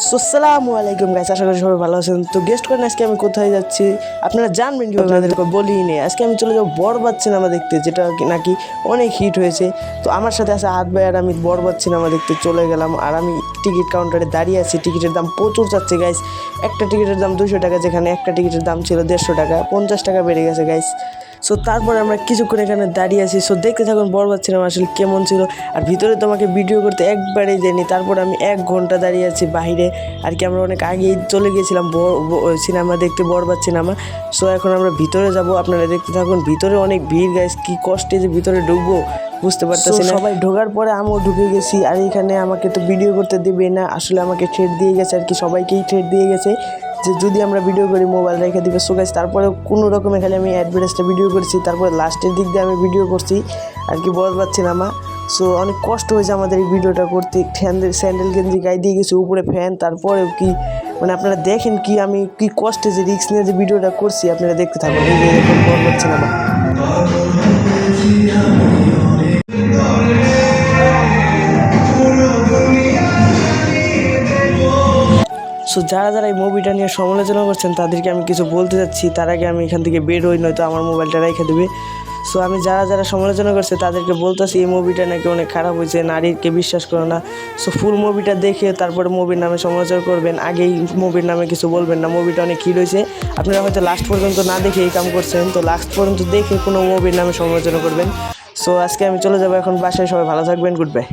আসসালামু আলাইকুম গাইস, আশা করি সবাই ভালো আছেন। তো গেস্ট করেন আজকে আমি কোথায় যাচ্ছি আপনারা জানবেন কীভাবে, আপনাদেরকে বলিই নেই। আজকে আমি চলে যাবো বরবাদ সিনেমা দেখতে, যেটা নাকি অনেক হিট হয়েছে। তো আমার সাথে আছে হাত ভাই, আর আমি বরবাদ সিনেমা দেখতে চলে গেলাম। আর আমি টিকিট কাউন্টারে দাঁড়িয়ে আছি। টিকিটের দাম প্রচুর চাচ্ছে গাইস। একটা টিকিটের দাম 200 টাকা, যেখানে একটা টিকিটের দাম ছিল 150 টাকা, 50 টাকা বেড়ে গেছে গাইস। সো তারপরে আমরা কিছুক্ষণ এখানে দাঁড়িয়ে আছি। সো দেখতে থাকুন বরবাদ সিনেমা আসলে কেমন ছিল। আর ভিতরে তোমাকে ভিডিও করতে একবারেই যাইনি। তারপর আমি 1 ঘন্টা দাঁড়িয়ে আছি বাইরে। আর কি আমরা অনেক আগেই চলে গিয়েছিলাম সিনেমা দেখতে, বরবাদ সিনেমা। সো এখন আমরা ভিতরে যাব, আপনারা দেখতে থাকুন। ভিতরে অনেক ভিড় গাইস, কি কষ্টে যে ভিতরে ঢুকবো বুঝতে পারতেছি না। সবাই ঢোকার পরে আমিও ঢুকে গেছি। আর এখানে আমাকে তো ভিডিও করতে দেবে না, আসলে আমাকে থ্রেট দিয়ে গেছে আর কি, সবাইকেই থ্রেট দিয়ে গেছে যে যদি আমরা ভিডিও করি মোবাইল রেখে দিবে। সো গাইস তারপরে কোনো রকমে খালি আমি অ্যাডভার্টাইজটা ভিডিও করেছি, তারপরে লাস্টের দিক দিয়ে আমি ভিডিও করছি আর কি বরবাদ সিনেমা। সো অনেক কষ্ট হয়েছে আমাদের এই ভিডিওটা করতে। স্যান্ডেল গেঞ্জি গায়ে দিয়ে গেছি, উপরে ফ্যান। তারপরেও কি মানে আপনারা দেখেন কি আমি কি কষ্টে যে রিস্ক নিয়ে যে ভিডিওটা করছি, আপনারা দেখতে থাকুন। এই যে দেখুন বরবাদ সিনেমা। সো যারা যারা এই মুভিটা নিয়ে সমালোচনা করছেন তাদেরকে আমি কিছু বলতে যাচ্ছি। তার আগে আমি এখান থেকে বের হই, নয়তো আমার মোবাইলটা রেখে দেবে। সো আমি যারা যারা সমালোচনা করছে তাদেরকে বলতেছি এই মুভিটা নাকি অনেক খারাপ হয়েছে, নারীকে বিশ্বাস করো না। সো ফুল মুভিটা দেখে তারপরে মুভির নামে সমালোচনা করবেন, আগেই মুভির নামে কিছু বলবেন না। মুভিটা অনেক হিট হয়েছে, আপনারা হয়তো লাস্ট পর্যন্ত না দেখে এই কাম করছেন। তো লাস্ট পর্যন্ত দেখে কোনো মুভির নামে সমালোচনা করবেন। সো আজকে আমি চলে যাবো এখন বাসায়, সবাই ভালো থাকবেন, গুড বাই।